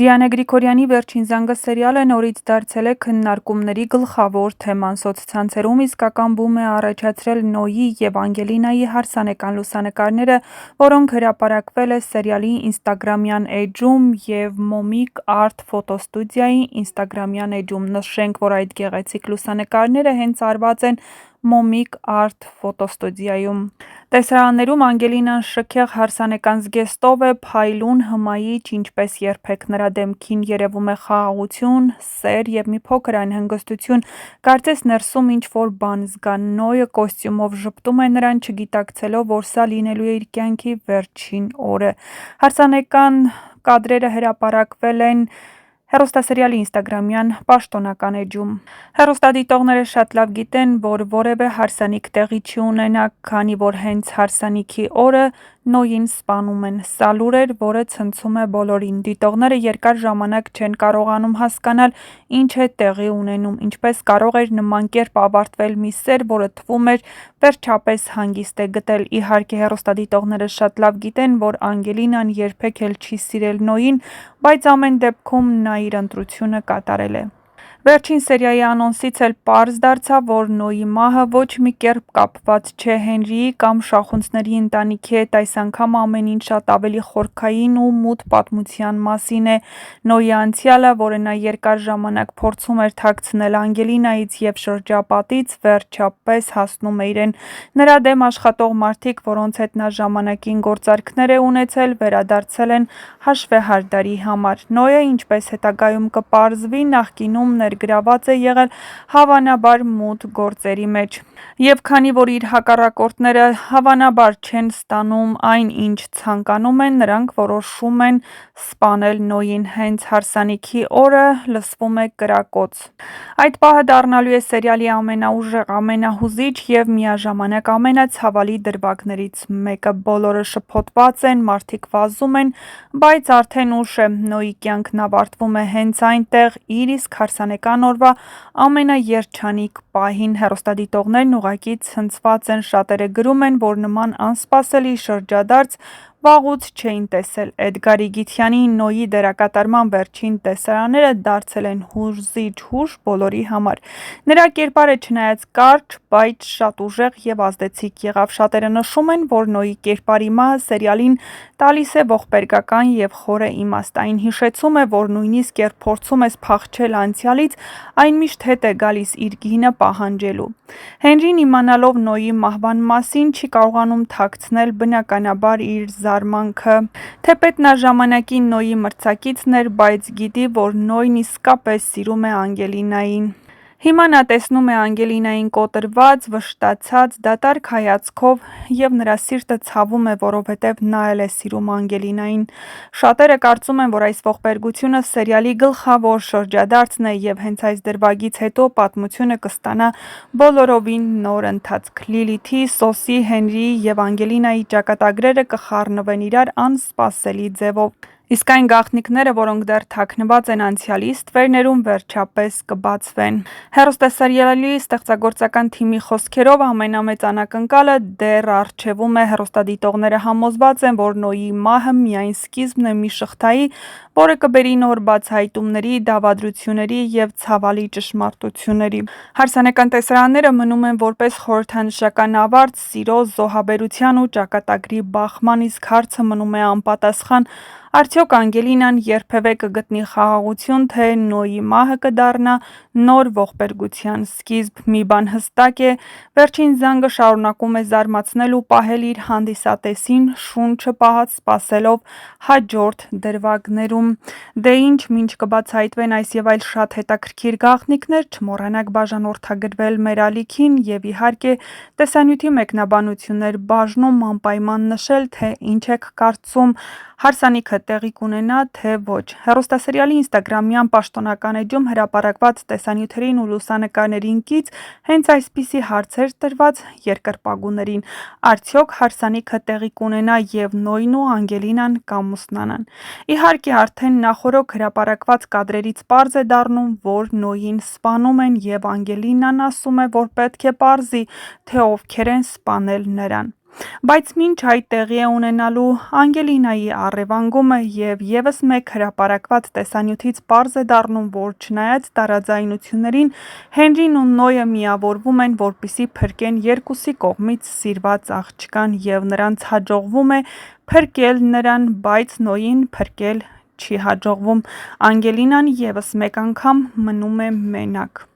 Դիանա Գրիգորյանի «Վերջին զանգը» սերիալը նորից դարձել է քննարկումների գլխավոր թեման սոցցանցերում իսկական բում է առաջացրել Նոյի և Անգելինայի հարսանեկան լուսանկարները, որոնք հրապարակվել է սերիալի ինստագրամյան էջում և Մոմիկ Արտ ֆոտոստուդիայի ինստագրամյան էջում։ Նշենք, որ այդ գեղեցիկ լուսանկարները հենց արված են Մոմիկ Արտ ֆոտոստուդիայում։ Տեսարաններում Անգելինան շքեղ հարսանեկան զգեստով է, փայլուն, հմայիչ, ինչպես երբեք նրա դեմքին երևում է խաղաղություն, սեր և մի փոքր այն հանգստություն, կարծես ներսում ինչ-որ բան զգա։ Նոյը կոստյումով ժպտում է նրան, չգիտակցելով, որ սա լինելու է իր կյանքի վերջին օրը։ Հարսանեկան կադրերը հրապարակվել են հեռուստասերիալի ինստագրամյան պաշտոնական էջում։ Հեռուստադիտողները շատ լավ գիտեն, որ որևէ հարսանիք տեղի չի ունենա, քանի որ հենց հարսանիքի օրը Նոյին սպանում են։ Սա լուր էր, որը ցնցում է բոլորին։ Դիտողները երկար ժամանակ չեն կարողանում հասկանալ ինչ է տեղի ունենում, ինչպես կարող էր նման կերպ ավարտվել մի սեր, որը թվում էր վերջապես հանգիստ է գտել։ Իհարկե, հեռուստադիտողները շատ լավ գիտեն, որ Անգելինան երբեք էլ չի սիրել Նոյին, բայց ամեն դեպքում նա իր ընտրությունը կատարել է։ Վերջին սերիայի անոնսից էլ պարզ դարձավ, որ Նոյի մահը ոչ մի կերպ կապված չէ Հենրիի կամ շախունցների ընտանիքի հետ, այս անգամ ամեն ինչ շատ ավելի խորքային ու մութ պատմության մասին է։ Նոյի անցյալը, որը նա երկար ժամանակ փորձում էր թաքցնել Անգելինայից և շրջապատից, վերջապես հասնում է իրեն։ Նրա դեմ աշխատող մարդիկ, որոնց հետ նա ժամանակին գործարքներ է ունեցել, վերադարձել են հաշվեհարդարի համար։ Նոյը, ինչպես հետագայում կպարզվի, նախկինում ներգրաված է եղել հավանաբար մութ գործերի մեջ։ Եվ քանի որ իր հակառակորդները հավանաբար չեն ստանում այն, ինչ ցանկանում են, նրանք որոշում են սպանել Նոյին։ Հենց հարսանիքի օրը լսվում է կրակոց։ Այդ պահը դառնալու է սերիալի ամենաուժեղ, ամենահուզիչ և միաժամանակ ամենացավալի դրվագներից մեկը։ Բոլորը շփոթված են, մարդիկ վազում են, բայց արդեն ուշ է։ Նոյի կյանքն ավարտվում է հենց այնտեղ, իր իսկ հարսանեկան օրվա ամենաերջանիկ պահին։ Հեռուստադիտողներն ուղղակի ցնցված են։ Շատերը գրում են, որ նման անսպասելի շրջադարձ վաղուց չէին տեսել։ Էդգար Իգիթյանի Նոյի դերակատարման վերջին տեսարանները դարձել են հուզիչ հուշ բոլորի համար։ Նրա կերպարը չնայած կարճ, բայց շատ ուժեղ և ազդեցիկ եղավ։ Շատերը նշում են, որ Նոյի կերպարի մահը սերիալին տալիս է ողբերգական և խորը իմաստ։ Այն հիշեցում է, որ նույնիսկ երբ փորձում ես փախչել անցյալից, այն միշտ հետ է գալիս իր գինը պահանջելու։ Հենրին, իմանալով Նոյի մահվան մասին, չի կարողանում թաքցնել բնականաբար իր զարմանքը։ Թեպետ նա ժամանակին Նոյի մրցակիցն էր, բայց գիտի, որ Նոյն իսկապես սիրում է Անգելինային։ Հիմա նա տեսնում է Անգելինային կոտրված, վշտացած, դատարկ հայացքով, և նրա սիրտը ցավում է, որովհետև նա էլ է սիրում Անգելինային։ Շատերը կարծում են, որ այս ողբերգությունը սերիալի գլխավոր շրջադարձն է, և հենց այս դրվագից հետո պատմությունը կստանա բոլորովին նոր ընթացք։ Լիլիթի, Սոսի, Հենրիի և Անգելինայի ճակատագրերը կխառնվեն իրար անսպասելի ձևով։ Իսկ այն գաղտնիքները, որոնք դեռ թաքնված են անցյալի ստվերներում, վերջապես կբացվեն։ Հեռուստասերիալի ստեղծագործական թիմի խոսքերով, ամենամեծ անակնկալը դեռ առջևում է։ Հեռուստադիտողները համոզված են, որ Նոյի մահը միայն սկիզբն է մի շղթայի, որը կբերի նոր բացահայտումների, դավադրությունների և ցավալի ճշմարտությունների։ Հարսանեկան տեսարանները մնում են որպես խորհրդանշական ավարտ սիրո, զոհաբերության ու ճակատագրի բախման, իսկ հարցը մնում է անպատասխան՝ արդյոք Անգելինան երբևէ կգտնի խաղաղություն, թե Նոյի մահը կդառնա նոր ողբերգության սկիզբ։ Մի բան հստակ է՝ Վերջին զանգը շարունակում է զարմացնել ու պահել իր հանդիսատեսին, շունչը պահած սպասելով հաջորդ դրվագներում։ Դե ինչ, մինչ կբացահայտվեն այս և այլ շատ հետաքրքիր գաղտնիքներ, չմոռանաք բաժանորդագրվել մեր ալիքին և իհարկե տեսանյութի մեկնաբանություններ բաժնում անպայման նշել, թե ինչ եք կարծում, հարսանիքը տեղի կունենա, թե ոչ։ Հեռուստասերիալի ինստագրամյան պաշտոնական էջում հրապարակված տեսանյութերին ու լուսանկարներին կից հենց այսպիսի հարց էր տրված երկրպագուներին. արդյոք հարսանիքը տեղի կունենա և Նոյն ու Անգելինան կամուսնանան։ Իհարկե, արդեն նախօրոք հրապարակված կադրերից պարզ է դառնում, որ Նոյին սպանում են, և Անգելինան ասում է, որ պետք է պարզի, թե ովքեր են սպանել նրան։ Բայց մինչ այդ տեղի է ունենալու Անգելինայի առևանգումը և ևս մեկ հրապարակված տեսանյութից պարզ է դառնում, որ չնայած տարաձայնություններին, Հենրին ու Նոյը միավորվում են, որպեսզի փրկեն երկուսի կողմից սիրված աղջկան և նրանց հաջողվում է փրկել նրան, բայց Նոյին փրկել չի հաջողվում, Անգելինան ևս մեկ անգամ մնում է մենակ։